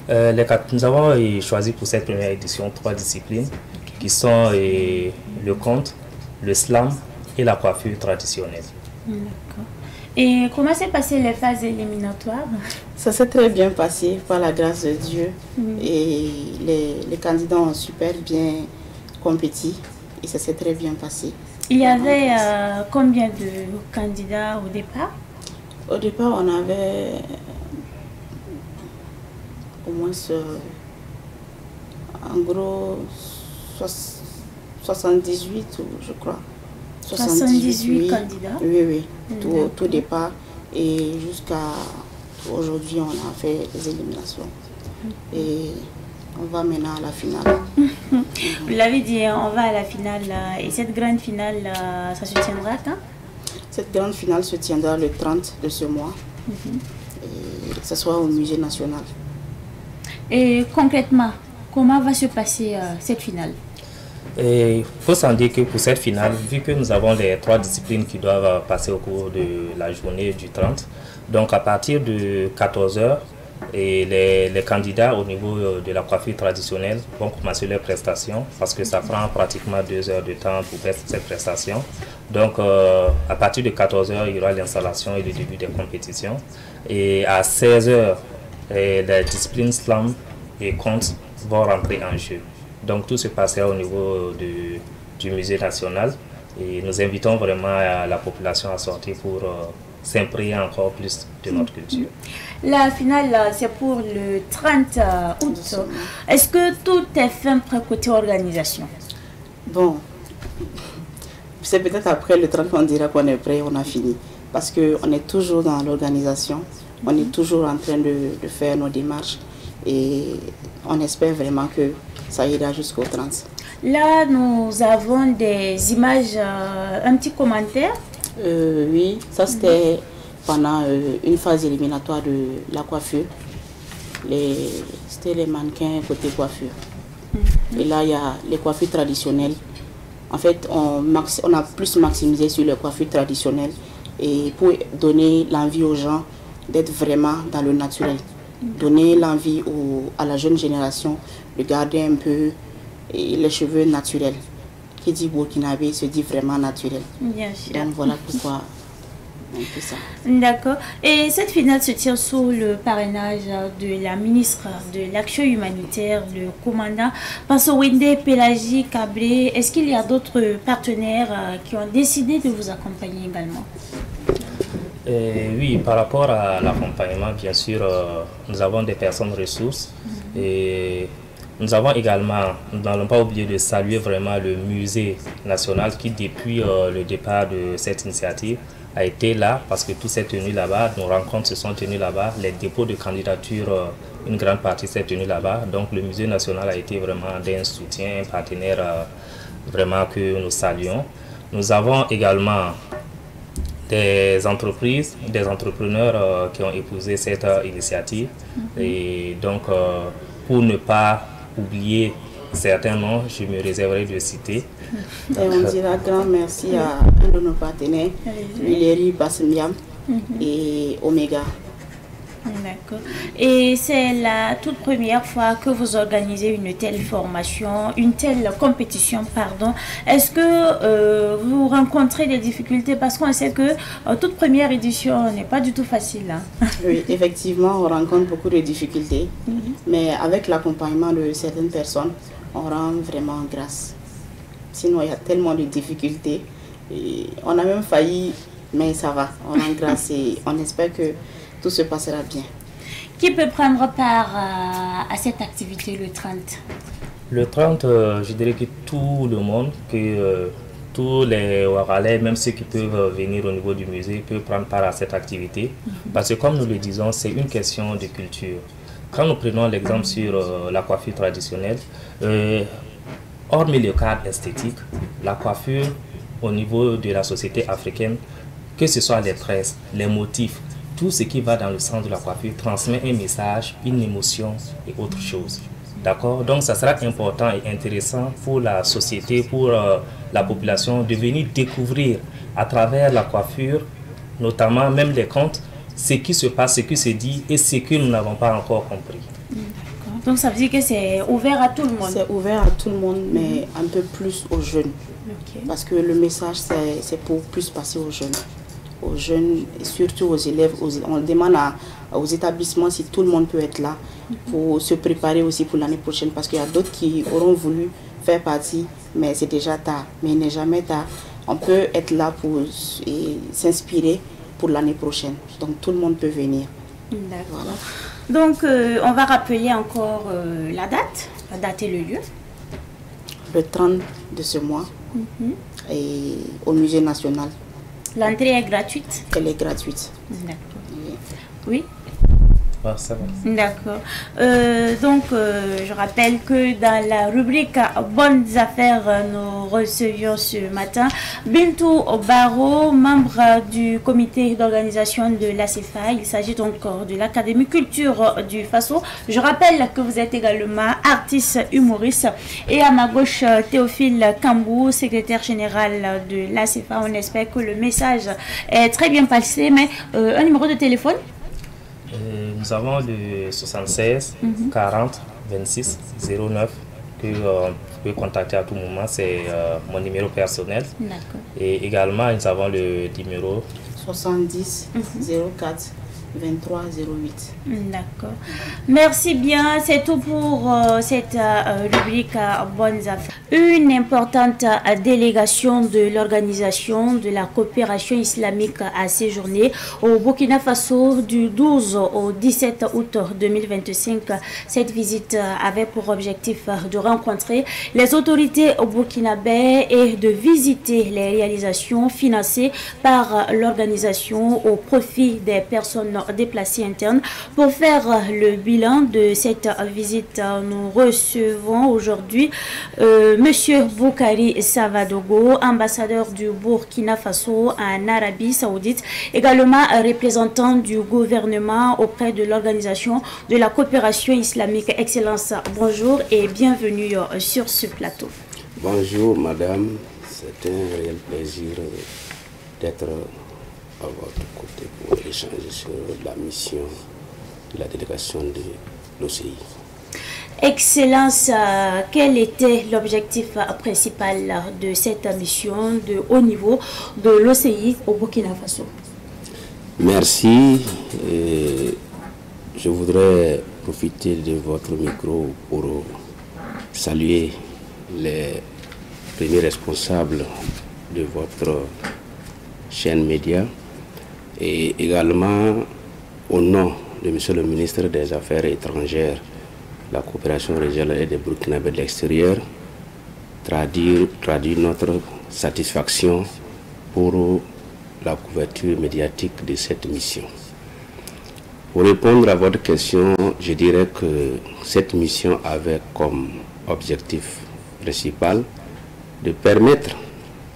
Nous avons choisi pour cette première édition 3 disciplines qui sont le conte, le slam et la coiffure traditionnelle. D'accord. Et comment s'est passé les phases éliminatoires? Ça s'est très bien passé par la grâce de Dieu. Et les candidats ont super bien compétit et ça s'est très bien passé. Il y avait combien de candidats au départ? Au départ, on avait au moins en gros 78, je crois. 78 candidats? Oui, tout départ. Et jusqu'à aujourd'hui, on a fait les éliminations. Et on va maintenant à la finale. Vous l'avez dit, on va à la finale. Et cette grande finale, ça se tiendra quand? Cette grande finale se tiendra le 30 de ce mois. Et ce sera au Musée national. Et concrètement, comment va se passer cette finale? Il faut s'en dire que pour cette finale, vu que nous avons les 3 disciplines qui doivent passer au cours de la journée du 30, donc à partir de 14 h, et les candidats au niveau de la coiffure traditionnelle vont commencer leurs prestations parce que ça prend pratiquement 2 heures de temps pour faire cette prestation. Donc à partir de 14 h, il y aura l'installation et le début des compétitions. Et à 16 h, les disciplines slam et conte vont rentrer en jeu. Donc tout se passera au niveau du musée national et nous invitons vraiment la population à sortir pour s'imprégner encore plus de notre culture. La finale, c'est pour le 30 août. Est-ce que tout est fait prêt côté organisation? Bon, c'est peut-être après le 30 qu'on dira qu'on est prêt, on a fini. Parce qu'on est toujours dans l'organisation, on est toujours en train de faire nos démarches et on espère vraiment que ça ira jusqu'au 30. Là, nous avons des images, un petit commentaire. Oui, ça c'était pendant une phase éliminatoire de la coiffure. C'était les mannequins côté coiffure. Et là, il y a les coiffures traditionnelles. En fait, on a plus maximisé sur les coiffures traditionnelles et pour donner l'envie aux gens d'être vraiment dans le naturel. Donner l'envie à la jeune génération de garder un peu les cheveux naturels. Qui dit burkinabé se dit vraiment naturel. Bien sûr. Donc voilà pourquoi un peu ça. D'accord. Et cette finale se tient sous le parrainage de la ministre de l'Action humanitaire, le commandant Passowende Pélagie Kablé. Est-ce qu'il y a d'autres partenaires qui ont décidé de vous accompagner également? Oui, par rapport à l'accompagnement, bien sûr, nous avons des personnes ressources et Nous avons également, nous n'allons pas oublier de saluer vraiment le musée national qui, depuis le départ de cette initiative, a été là parce que tout s'est tenu là-bas, nos rencontres se sont tenues là-bas, les dépôts de candidature, une grande partie s'est tenue là-bas. Donc le musée national a été vraiment d'un soutien, un partenaire vraiment que nous saluons. Nous avons également des entreprises, des entrepreneurs qui ont épousé cette initiative. Et donc, pour ne pas oublier certains noms, je me réserverai de citer. Et on dira grand merci à un de nos partenaires, Huileri Bassemiam et Omega. D'accord. Et c'est la toute première fois que vous organisez une telle formation, une telle compétition, pardon. Est-ce que vous rencontrez des difficultés? Parce qu'on sait que toute première édition n'est pas du tout facile. Hein? Oui, effectivement, on rencontre beaucoup de difficultés. Mais avec l'accompagnement de certaines personnes, on rend vraiment grâce. Sinon, il y a tellement de difficultés. Et on a même failli, mais ça va. On rend grâce et on espère que tout se passera bien. Qui peut prendre part à cette activité le 30? Le 30, je dirais que tout le monde, que tous les Ouaralais, même ceux qui peuvent venir au niveau du musée, peuvent prendre part à cette activité. Parce que comme nous le disons, c'est une question de culture. Quand nous prenons l'exemple sur la coiffure traditionnelle, hormis le cadre esthétique, la coiffure au niveau de la société africaine, que ce soit les tresses, les motifs, tout ce qui va dans le sens de la coiffure transmet un message, une émotion et autre chose. D'accord? Donc, ça sera important et intéressant pour la société, pour la population, de venir découvrir à travers la coiffure, notamment même les contes, ce qui se passe, ce qui se dit et ce que nous n'avons pas encore compris. D'accord. Donc, ça veut dire que c'est ouvert à tout le monde? C'est ouvert à tout le monde, mais un peu plus aux jeunes. Parce que le message, c'est pour plus passer aux jeunes. Aux jeunes, et surtout aux élèves. On demande aux établissements si tout le monde peut être là pour se préparer aussi pour l'année prochaine. Parce qu'il y a d'autres qui auront voulu faire partie, mais c'est déjà tard. Mais il n'est jamais tard. On peut être là pour s'inspirer pour l'année prochaine. Donc tout le monde peut venir. D'accord. Voilà. Donc on va rappeler encore la date et le lieu. Le 30 de ce mois, et au musée national. L'entrée est gratuite? Elle est gratuite. D'accord. Oui. Ah, ça va. D'accord. Donc, je rappelle que dans la rubrique Bonnes affaires, nous recevions ce matin Bintou Baro, membre du comité d'organisation de l'ACFA. Il s'agit donc de l'Académie Culture du Faso. Je rappelle que vous êtes également artiste humoriste. Et à ma gauche, Théophile Kambou, secrétaire général de l'ACFA. On espère que le message est très bien passé. Mais un numéro de téléphone? Nous avons le 76 40 26 09 que vous pouvez contacter à tout moment. C'est mon numéro personnel. Et également, nous avons le numéro 70 04 23 08. D'accord. Merci bien. C'est tout pour cette rubrique Bonnes affaires. Une importante délégation de l'organisation de la coopération islamique a séjourné au Burkina Faso du 12 au 17 août 2025. Cette visite avait pour objectif de rencontrer les autorités burkinabè et de visiter les réalisations financées par l'organisation au profit des personnes déplacés internes. Pour faire le bilan de cette visite, nous recevons aujourd'hui Monsieur Boukari Savadogo, ambassadeur du Burkina Faso en Arabie Saoudite, également représentant du gouvernement auprès de l'organisation de la coopération islamique. Excellence, bonjour et bienvenue sur ce plateau. Bonjour madame, c'est un réel plaisir d'être à votre côté pour échanger sur la mission de la délégation de l'OCI. Excellence, quel était l'objectif principal de cette mission de haut niveau de l'OCI au Burkina Faso? Merci. Je voudrais profiter de votre micro pour saluer les premiers responsables de votre chaîne média et également au nom de Monsieur le ministre des Affaires étrangères, la coopération régionale et des Burkinabés de l'extérieur, traduire notre satisfaction pour la couverture médiatique de cette mission. Pour répondre à votre question, je dirais que cette mission avait comme objectif principal de permettre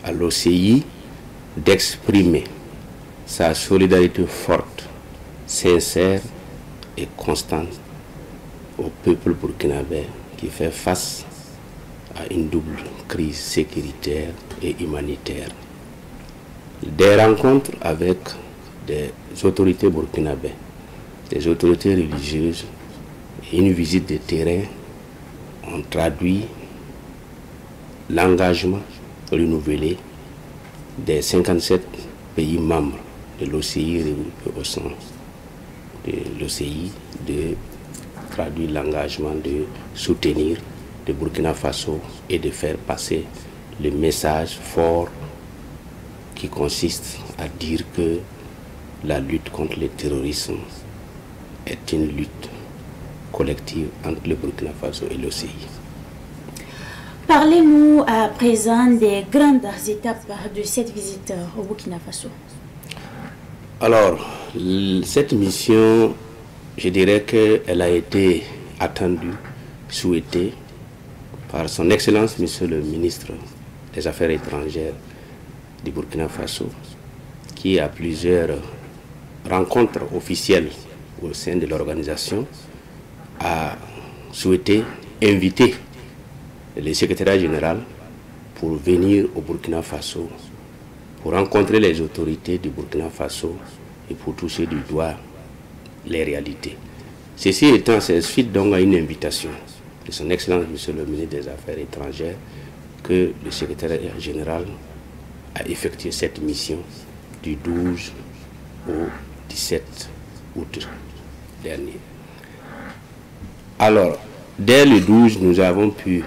à l'OCI d'exprimer sa solidarité forte, sincère et constante au peuple burkinabé qui fait face à une double crise sécuritaire et humanitaire. Des rencontres avec des autorités burkinabées, des autorités religieuses et une visite de terrain ont traduit l'engagement renouvelé des 57 pays membres de l'OCI regroupés au sein de l'OCI, de traduire l'engagement de soutenir le Burkina Faso et de faire passer le message fort qui consiste à dire que la lutte contre le terrorisme est une lutte collective entre le Burkina Faso et l'OCI. Parlez-nous à présent des grandes étapes de cette visite au Burkina Faso. Alors, cette mission, je dirais qu'elle a été attendue, souhaitée par son Excellence, Monsieur le ministre des Affaires étrangères du Burkina Faso, qui à plusieurs rencontres officielles au sein de l'organisation a souhaité inviter le secrétaire général pour venir au Burkina Faso, pour rencontrer les autorités du Burkina Faso et pour toucher du doigt les réalités. Ceci étant, c'est suite donc à une invitation de son Excellence Monsieur le ministre des Affaires étrangères que le secrétaire général a effectué cette mission du 12 au 17 août dernier. Alors, dès le 12, nous avons pu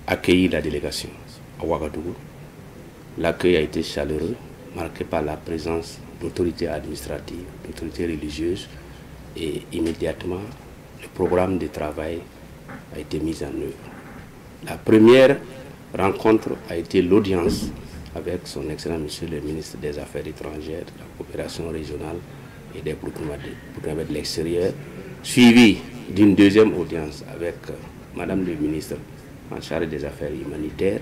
accueillir la délégation à Ouagadougou. L'accueil a été chaleureux, marqué par la présence d'autorités administratives, d'autorités religieuses, et immédiatement, le programme de travail a été mis en œuvre. La première rencontre a été l'audience avec son Excellent Monsieur le ministre des Affaires étrangères, de la coopération régionale et des Burkinabés de l'extérieur, suivie d'une deuxième audience avec Madame le ministre en charge des affaires humanitaires.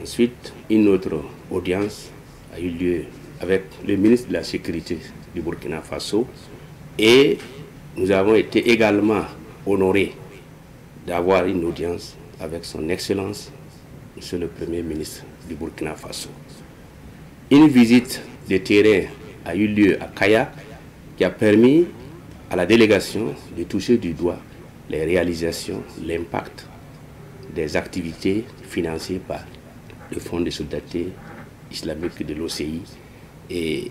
Ensuite, une autre audience a eu lieu avec le ministre de la Sécurité du Burkina Faso et nous avons été également honorés d'avoir une audience avec son Excellence, Monsieur le Premier ministre du Burkina Faso. Une visite de terrain a eu lieu à Kaya qui a permis à la délégation de toucher du doigt les réalisations, l'impact des activités financées par le Fonds de solidarité islamique de l'OCI et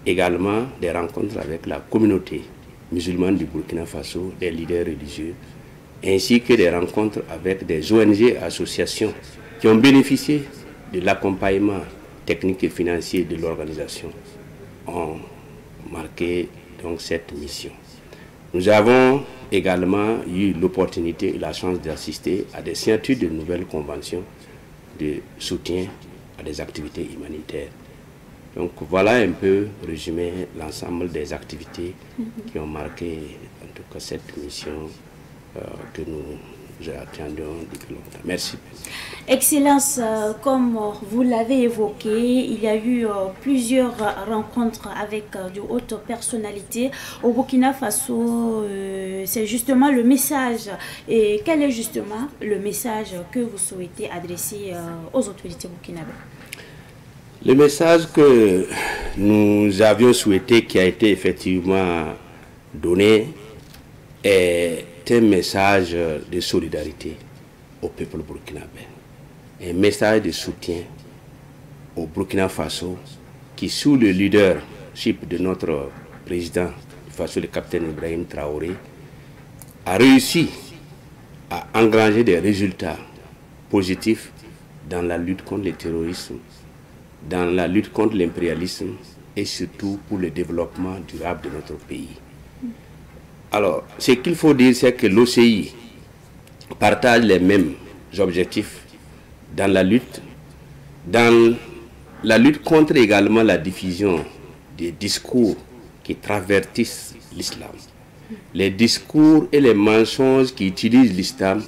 également des rencontres avec la communauté musulmane du Burkina Faso, des leaders religieux, ainsi que des rencontres avec des ONG et associations qui ont bénéficié de l'accompagnement technique et financier de l'organisation, ont marqué donc cette mission. Nous avons également eu l'opportunité et la chance d'assister à des signatures de nouvelles conventions de soutien à des activités humanitaires. Donc voilà un peu résumé l'ensemble des activités qui ont marqué en tout cas cette mission que nous attendions depuis longtemps. Merci. Excellence, comme vous l'avez évoqué, il y a eu plusieurs rencontres avec de hautes personnalités au Burkina Faso. C'est justement le message. Et quel est justement le message que vous souhaitez adresser aux autorités burkinabées? Le message que nous avions souhaité, qui a été effectivement donné, est un message de solidarité au peuple burkinabé, un message de soutien au Burkina Faso qui, sous le leadership de notre président du Faso, le capitaine Ibrahim Traoré, a réussi à engranger des résultats positifs dans la lutte contre le terrorisme, dans la lutte contre l'impérialisme et surtout pour le développement durable de notre pays. Alors, ce qu'il faut dire, c'est que l'OCI partage les mêmes objectifs dans la lutte contre également la diffusion des discours qui travertissent l'islam. Les discours et les mensonges qui utilisent l'islam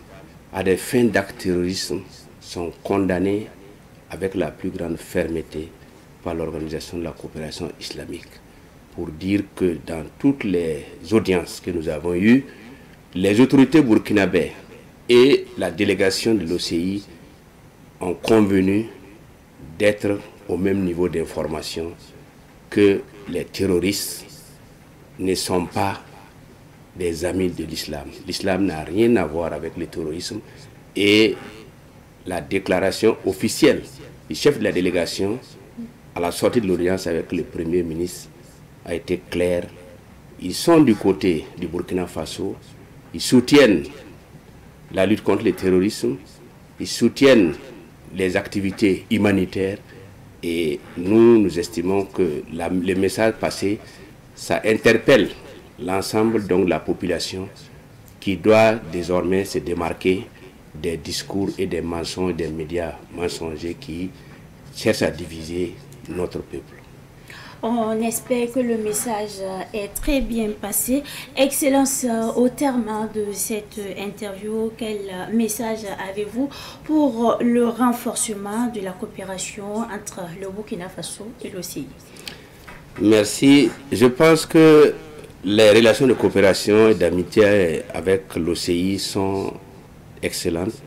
à des fins d'actes terroristes sont condamnés avec la plus grande fermeté par l'Organisation de la coopération islamique. Pour dire que dans toutes les audiences que nous avons eues, les autorités burkinabées et la délégation de l'OCI ont convenu d'être au même niveau d'information, que les terroristes ne sont pas des amis de l'islam. L'islam n'a rien à voir avec le terrorisme, et la déclaration officielle du chef de la délégation à la sortie de l'audience avec le Premier ministre a été claire. Ils sont du côté du Burkina Faso, ils soutiennent la lutte contre le terrorisme, ils soutiennent les activités humanitaires, et nous estimons que le message passé, ça interpelle l'ensemble de la population qui doit désormais se démarquer des discours et des mensonges des médias mensongers qui cherchent à diviser notre peuple. On espère que le message est très bien passé. Excellence, au terme de cette interview, quel message avez-vous pour le renforcement de la coopération entre le Burkina Faso et l'OCI? Merci. Je pense que les relations de coopération et d'amitié avec l'OCI sont excellentes,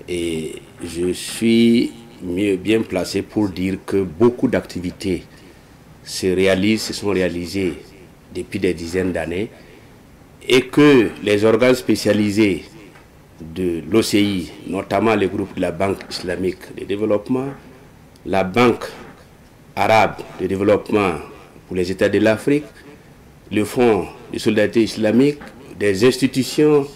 et je suis bien placé pour dire que beaucoup d'activités se sont réalisées depuis des dizaines d'années, et que les organes spécialisés de l'OCI, notamment le groupe de la Banque islamique de développement, la Banque arabe de développement pour les États de l'Afrique, le Fonds de solidarité islamique, des institutions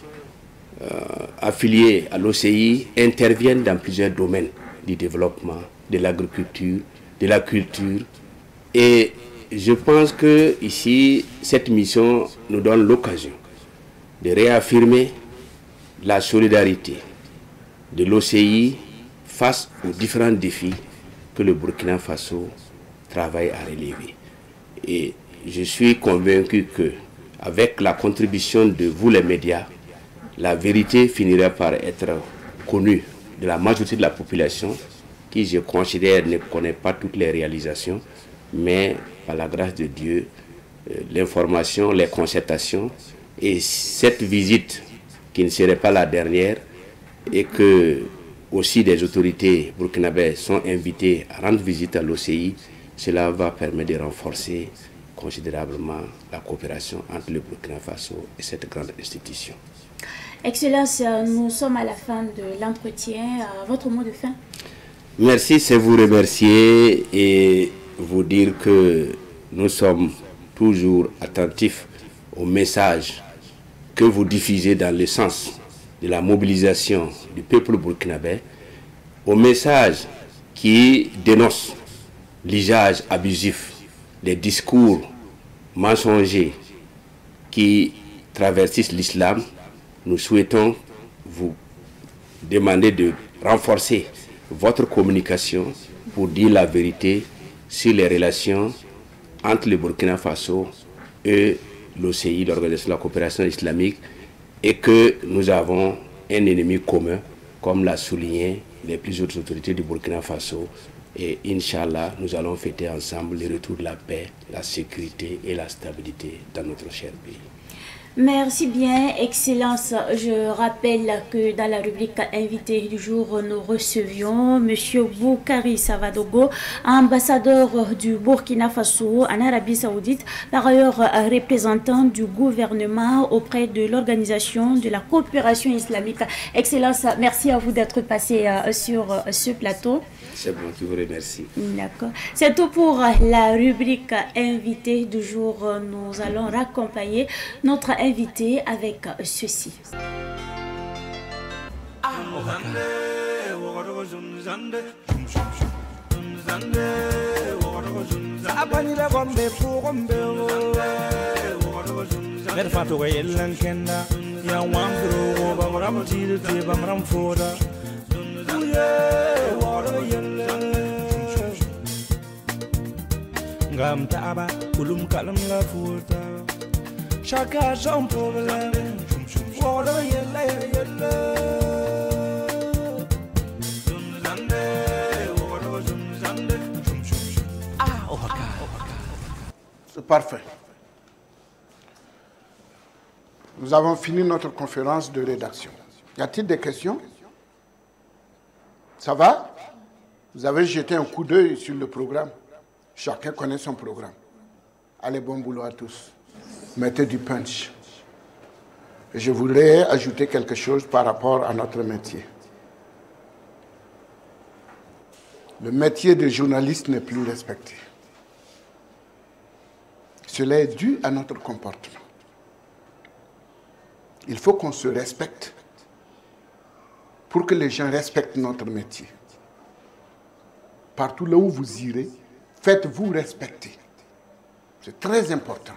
affiliées à l'OCI interviennent dans plusieurs domaines du développement, de l'agriculture, de la culture. Et je pense que ici, cette mission nous donne l'occasion de réaffirmer la solidarité de l'OCI face aux différents défis que le Burkina Faso travaille à relever. Et je suis convaincu que, avec la contribution de vous les médias, la vérité finira par être connue de la majorité de la population, qui, je considère, ne connaît pas toutes les réalisations, mais par la grâce de Dieu, l'information, les concertations et cette visite qui ne serait pas la dernière, et que aussi des autorités burkinabées sont invitées à rendre visite à l'OCI, cela va permettre de renforcer considérablement la coopération entre le Burkina Faso et cette grande institution. Excellence, nous sommes à la fin de l'entretien. Votre mot de fin? Merci, c'est vous remercier et vous dire que nous sommes toujours attentifs au message que vous diffusez dans le sens de la mobilisation du peuple burkinabé, au message qui dénonce l'usage abusif des discours mensongers qui traversent l'islam. Nous souhaitons vous demander de renforcer votre communication pour dire la vérité sur les relations entre le Burkina Faso et l'OCI, l'Organisation de la coopération islamique, et que nous avons un ennemi commun, comme l'a souligné les plus hautes autorités du Burkina Faso. Et Inch'Allah, nous allons fêter ensemble le retour de la paix, la sécurité et la stabilité dans notre cher pays. Merci bien, Excellence. Je rappelle que dans la rubrique invité du jour, nous recevions M. Boukari Savadogo, ambassadeur du Burkina Faso en Arabie Saoudite, par ailleurs représentant du gouvernement auprès de l'Organisation de la coopération islamique. Excellence, merci à vous d'être passé sur ce plateau. C'est moi qui vous remercie. D'accord. C'est tout pour la rubrique invité du jour. Nous allons raccompagner notre invité avec ceci. Mer fato ga yellan kenda ya wambro bamram tiru te bamram foda waro yellan ngam taaba kulum kalam la futa chacun son problème waro yellan C'est parfait. Nous avons fini notre conférence de rédaction. Y a-t-il des questions? Ça va? Vous avez jeté un coup d'œil sur le programme. Chacun connaît son programme. Allez, bon boulot à tous. Mettez du punch. Et je voudrais ajouter quelque chose par rapport à notre métier. Le métier de journaliste n'est plus respecté. Cela est dû à notre comportement. Il faut qu'on se respecte pour que les gens respectent notre métier. Partout là où vous irez, faites-vous respecter. C'est très important.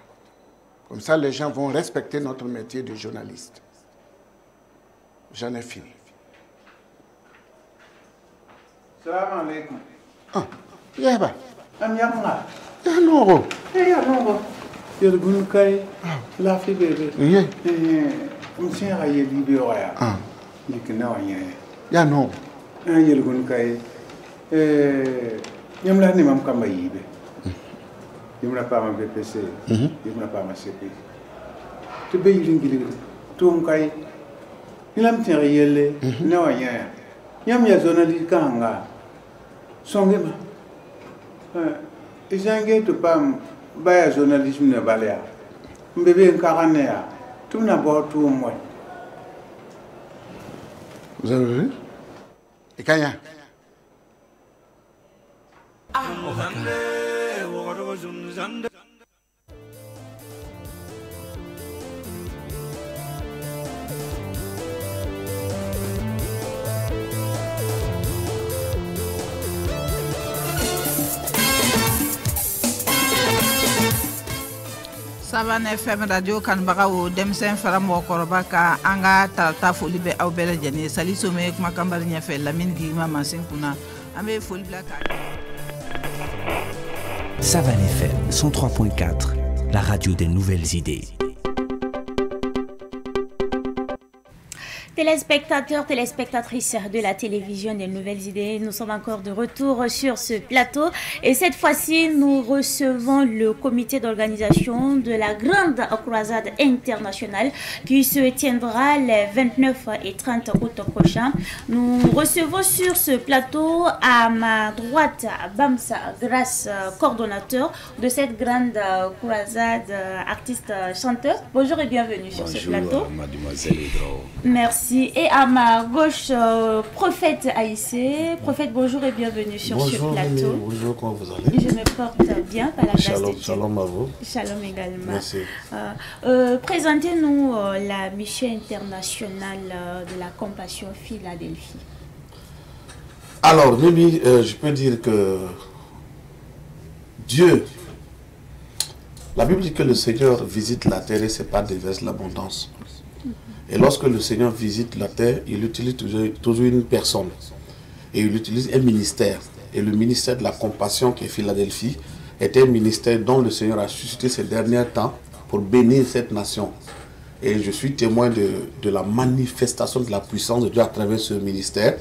Comme ça, les gens vont respecter notre métier de journaliste. J'en ai fini. Salam alaikum. Ah, yaba. Am yamma. Yanoro. Yanoro. Yelgun kai. La fi bebe. Yeah. Msin ha yeli be waya. Dikna wanya. Yanoro. Yelgun kai. Yamla ni mam kamba yibe. Yamla pa ma BPC. Yamla pa ma CP. To be yilingili. Tum kai. Ilam tin yele na wanya. Yam ya journaliste kanga. Songema. Isange to pam baya journalisme ne balea. Mbebe nkarane ya. Tout n'a pas tout au moins. Vous avez vu? Et Kaya? Savan FM radio kanbagawo demsen fara mɔgɔkɔrɔba ka an ka tarata foli bɛ aw bɛɛ lajɛlen Sali Some kumakan bari ɲɛfɛ Lamine Gigima mansin kunna an bɛ foli bila ka Savan FM 103.4 la radio des nouvelles idées. Téléspectateurs, téléspectatrices de la télévision des nouvelles idées, nous sommes encore de retour sur ce plateau et cette fois-ci nous recevons le comité d'organisation de la grande croisade internationale qui se tiendra les 29 et 30 août prochain. Nous recevons sur ce plateau à ma droite Bamsa Grace, coordonnateur de cette grande croisade, artiste chanteur. Bonjour et bienvenue sur ce plateau. Bonjour mademoiselle Hydro. Merci. Et à ma gauche, Prophète Aïssé. Prophète, bonjour et bienvenue sur ce plateau. Bonjour, comment vous allez? Je me porte bien par la grâce de Dieu. Shalom à vous. Shalom également. Merci. Présentez-nous la mission internationale de la compassion Philadelphie. Alors, Mimi, je peux dire que Dieu, la Bible dit que le Seigneur visite la terre et c'est pas déverse l'abondance. Et lorsque le Seigneur visite la terre, il utilise toujours une personne. Et il utilise un ministère. Et le ministère de la compassion qui est Philadelphie est un ministère dont le Seigneur a suscité ces derniers temps pour bénir cette nation. Et je suis témoin de la manifestation de la puissance de Dieu à travers ce ministère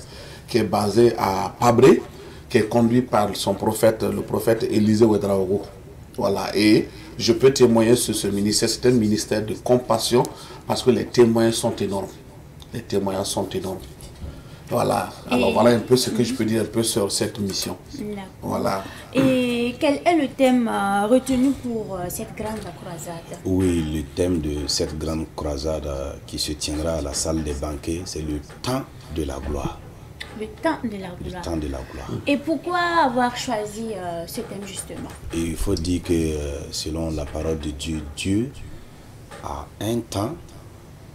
qui est basé à Pabré, qui est conduit par son prophète, le prophète Élisée Ouedraogo. Voilà. Et je peux témoigner sur ce ministère. C'est un ministère de compassion parce que les témoignages sont énormes. Les témoignages sont énormes. Voilà. Alors voilà un peu ce que je peux dire un peu sur cette mission. Voilà. Et quel est le thème retenu pour cette grande croisade? Oui, le thème de cette grande croisade qui se tiendra à la salle des banquets, c'est le temps de la gloire. Le temps de la gloire. Le temps de la gloire. Et pourquoi avoir choisi ce thème justement? Et il faut dire que selon la parole de Dieu, Dieu a un temps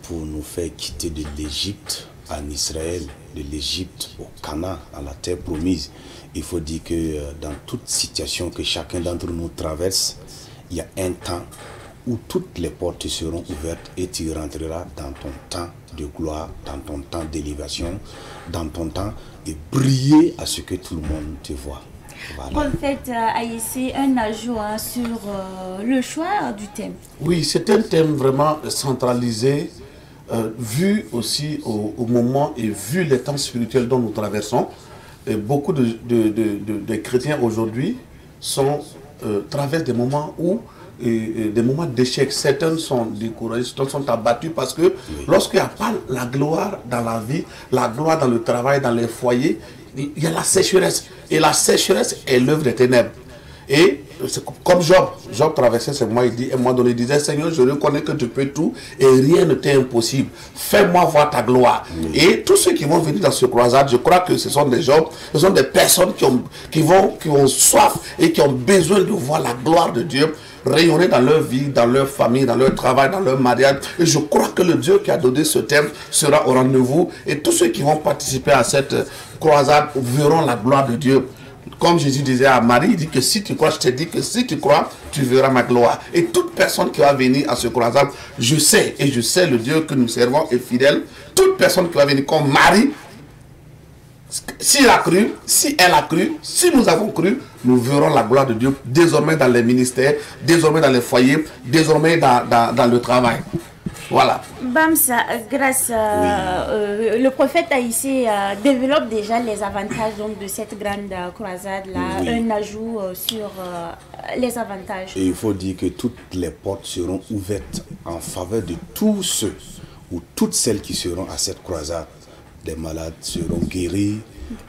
pour nous faire quitter de l'Égypte en Israël, de l'Égypte au Canaan, à la terre promise. Il faut dire que dans toute situation que chacun d'entre nous traverse, il y a un temps où toutes les portes seront ouvertes et tu rentreras dans ton temps de gloire, dans ton temps d'élévation, dans ton temps de briller à ce que tout le monde te voit. Voilà. Prophète Aïssé, un ajout sur le choix du thème. Oui, c'est un thème vraiment centralisé, vu aussi au moment et vu les temps spirituels dont nous traversons. Et beaucoup de chrétiens aujourd'hui traversent des moments où des moments d'échec. Certains sont découragés, certains sont abattus parce que lorsqu'il n'y a pas la gloire dans la vie, la gloire dans le travail, dans les foyers, il y a la sécheresse. Et la sécheresse est l'œuvre des ténèbres. Et comme Job traversait ce moment, et à un moment donné, il disait, Seigneur, je reconnais que tu peux tout et rien ne t'est impossible. Fais-moi voir ta gloire. Et tous ceux qui vont venir dans ce croisade, je crois que ce sont des gens, ce sont des personnes qui ont soif et qui ont besoin de voir la gloire de Dieu rayonner dans leur vie, dans leur famille, dans leur travail, dans leur mariage. Et je crois que le Dieu qui a donné ce thème sera au rendez-vous. Et tous ceux qui vont participer à cette croisade verront la gloire de Dieu. Comme Jésus disait à Marie, il dit que si tu crois, je te dis que si tu crois, tu verras ma gloire. Et toute personne qui va venir à ce croisade, je sais le Dieu que nous servons est fidèle. Toute personne qui va venir comme Marie, si elle a cru, si nous avons cru, nous verrons la gloire de Dieu désormais dans les ministères, désormais dans les foyers, désormais dans le travail. Voilà. Bamsa, grâce le prophète Aïssé développe déjà les avantages donc, de cette grande croisade-là. Oui. Un ajout sur les avantages. Et il faut dire que toutes les portes seront ouvertes en faveur de tous ceux ou toutes celles qui seront à cette croisade. Les malades seront guéris.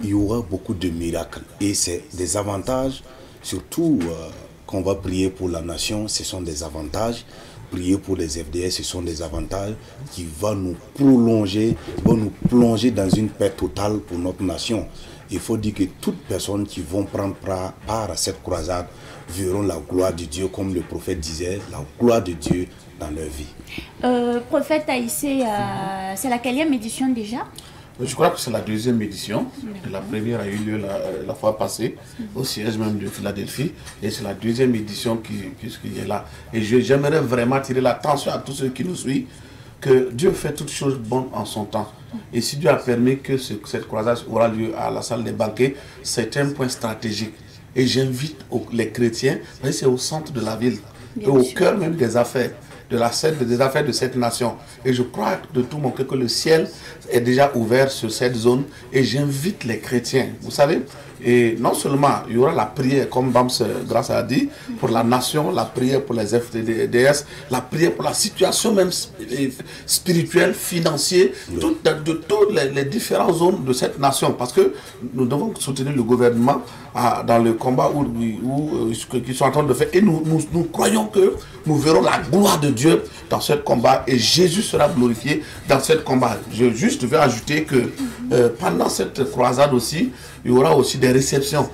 Il y aura beaucoup de miracles. Et c'est des avantages, surtout qu'on va prier pour la nation, ce sont des avantages. Prier pour les FDS, ce sont des avantages qui vont nous prolonger, vont nous plonger dans une paix totale pour notre nation. Il faut dire que toutes personnes qui vont prendre part à cette croisade verront la gloire de Dieu, comme le prophète disait, la gloire de Dieu dans leur vie. Prophète Aïssé, c'est la quatrième édition déjà? Je crois que c'est la deuxième édition. La première a eu lieu la fois passée, au siège même de Philadelphie. Et c'est la deuxième édition qui est là. Et j'aimerais vraiment attirer l'attention à tous ceux qui nous suivent, que Dieu fait toutes choses bonnes en son temps. Et si Dieu a permis que cette croisade aura lieu à la salle des banquets, c'est un point stratégique. Et j'invite les chrétiens, parce que c'est au centre de la ville, et au cœur même des affaires. Des affaires de cette nation. Et je crois de tout mon cœur que le ciel est déjà ouvert sur cette zone. Et j'invite les chrétiens, vous savez, et non seulement il y aura la prière, comme Bams Grâce a dit, pour la nation, la prière pour les FDS, la prière pour la situation même spirituelle, financière, de toutes les différentes zones de cette nation. Parce que nous devons soutenir le gouvernement dans le combat qu'ils sont en train de faire. Et nous croyons que nous verrons la gloire de Dieu dans ce combat et Jésus sera glorifié dans ce combat. Je vais ajouter que pendant cette croisade aussi, il y aura aussi des réceptions.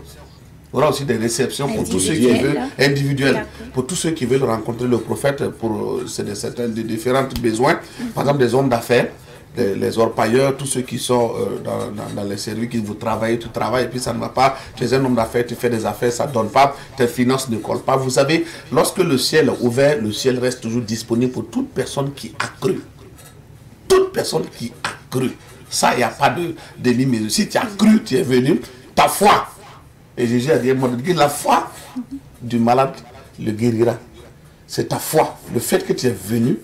Il y aura aussi des réceptions pour tous ceux qui veulent, individuelles, pour tous ceux qui veulent rencontrer le prophète pour certains différents besoins. Par exemple, des hommes d'affaires, les orpailleurs, tous ceux qui sont dans les services, qui vous travaillez, tu travailles et puis ça ne va pas. Tu es un homme d'affaires, tu fais des affaires, ça ne donne pas, tes finances ne collent pas. Vous savez, lorsque le ciel est ouvert, le ciel reste toujours disponible pour toute personne qui a cru. Toute personne qui a cru. Ça, il n'y a pas de demi-mesure. Si tu as cru, tu es venu, ta foi. Et Jésus a dit, la foi du malade le guérira. C'est ta foi. Le fait que tu es venu,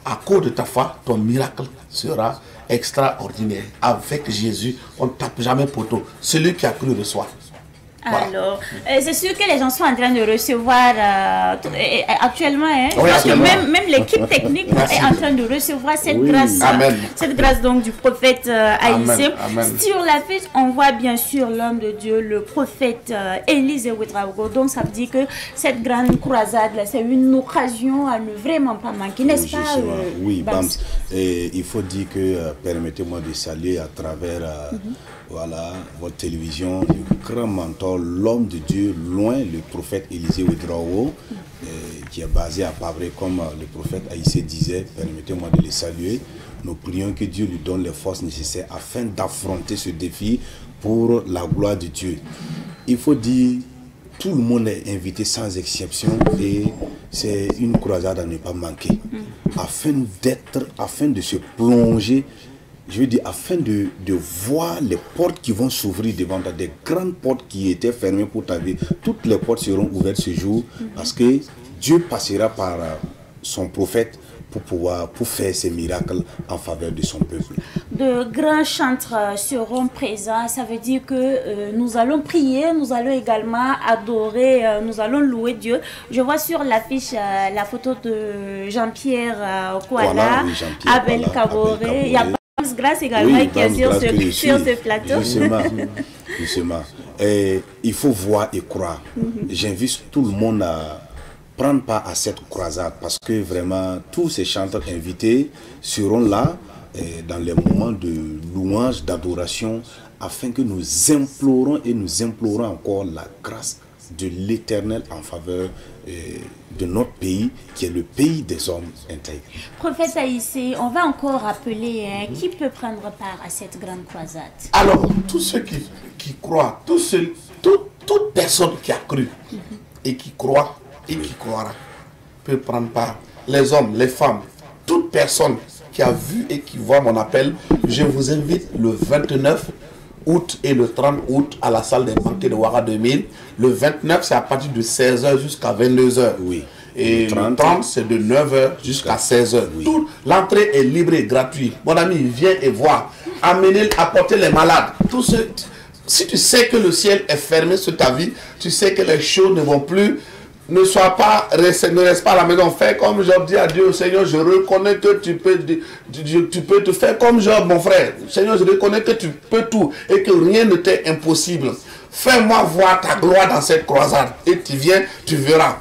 à cause de ta foi, ton miracle sera extraordinaire. Avec Jésus, on ne tape jamais poteau. Celui qui a cru reçoit. Voilà. Alors, c'est sûr que les gens sont en train de recevoir actuellement, hein, oui, actuellement. Même l'équipe technique est en train de recevoir cette grâce, cette grâce donc du prophète Aïssé. Sur l'affiche, on voit bien sûr l'homme de Dieu, le prophète Élisée Ouedraogo. Donc ça veut dire que cette grande croisade, c'est une occasion à ne vraiment pas manquer, n'est-ce pas? Oui, Bams. Et il faut dire que, permettez-moi de saluer à travers voilà, votre télévision, le grand mentor, l'homme de Dieu, loin, le prophète Élisée Ouedraogo, qui est basé à Pavré, comme le prophète Aïssé disait. Permettez-moi de le saluer. Nous prions que Dieu lui donne les forces nécessaires afin d'affronter ce défi pour la gloire de Dieu. Il faut dire, tout le monde est invité sans exception et c'est une croisade à ne pas manquer. Afin de se plonger, je veux dire, afin de voir les portes qui vont s'ouvrir devant toi, des grandes portes qui étaient fermées pour ta vie. Toutes les portes seront ouvertes ce jour parce que Dieu passera par son prophète pour faire ces miracles en faveur de son peuple. De grands chantres seront présents, ça veut dire que nous allons prier, nous allons également adorer, nous allons louer Dieu. Je vois sur l'affiche la photo de Jean-Pierre Kouala, Abel Kaboré, il y a Bams Grâce également qui est sur ce plateau. Justement. Et il faut voir et croire. J'invite tout le monde à prendre part à cette croisade parce que vraiment tous ces chanteurs invités seront là dans les moments de louange, d'adoration, afin que nous implorons encore la grâce de l'Éternel en faveur de notre pays, qui est le pays des hommes intègres. Prophète Aïssé, on va encore rappeler qui peut prendre part à cette grande croisade. Alors, tous ceux qui croient, toute personne qui a cru et qui croit et qui croira peut prendre part. Les hommes, les femmes, toute personne qui a vu et qui voit mon appel, je vous invite le 29 août et le 30 août à la salle des banquets de Ouara 2000. Le 29, c'est à partir de 16h jusqu'à 22h. Oui. Et le 30, c'est de 9h jusqu'à 16h. Oui. L'entrée est libre et gratuite. Mon ami, viens et vois. Apportez les malades. Tous ceux, si tu sais que le ciel est fermé sur ta vie, tu sais que les choses ne vont plus. Ne reste pas à la maison. Fais comme Job dit à Dieu, Seigneur, je reconnais que tu peux te faire comme Job, mon frère. Seigneur, je reconnais que tu peux tout et que rien ne t'est impossible. Fais-moi voir ta gloire dans cette croisade. Et tu viens, tu verras.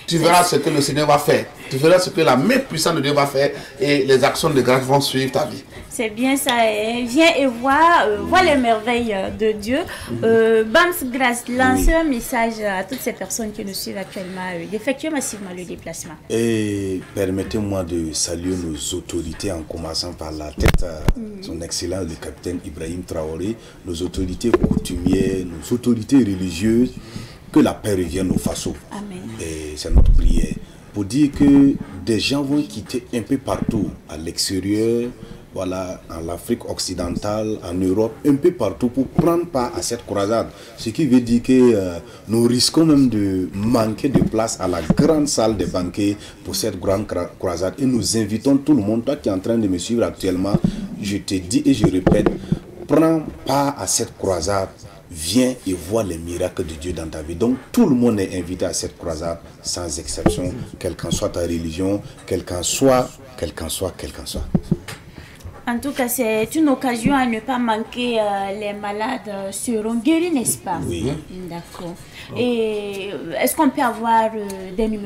Tu verras ce que le Seigneur va faire. Tu verras ce que la main puissante de Dieu va faire et les actions de grâce vont suivre ta vie. C'est bien ça. Viens et vois les merveilles de Dieu. Bams Grâce, lancez un message à toutes ces personnes qui nous suivent actuellement d'effectuer massivement le déplacement. Et permettez-moi de saluer nos autorités en commençant par la tête, son excellence le capitaine Ibrahim Traoré, nos autorités coutumières, nos autorités religieuses. Que la paix revienne au Faso. Amen. Et c'est notre prière. Pour dire que des gens vont quitter un peu partout, à l'extérieur, voilà, en Afrique occidentale, en Europe, un peu partout pour prendre part à cette croisade. Ce qui veut dire que nous risquons même de manquer de place à la grande salle des banquets pour cette grande croisade. Et nous invitons tout le monde, toi qui es en train de me suivre actuellement, je te dis et je répète, prends part à cette croisade. Viens et vois les miracles de Dieu dans ta vie. Donc tout le monde est invité à cette croisade sans exception, quelle qu'en soit ta religion, quel qu'en soit. En tout cas, c'est une occasion à ne pas manquer. Les malades seront guéris, n'est-ce pas? Oui. D'accord. Et est-ce qu'on peut avoir des numéros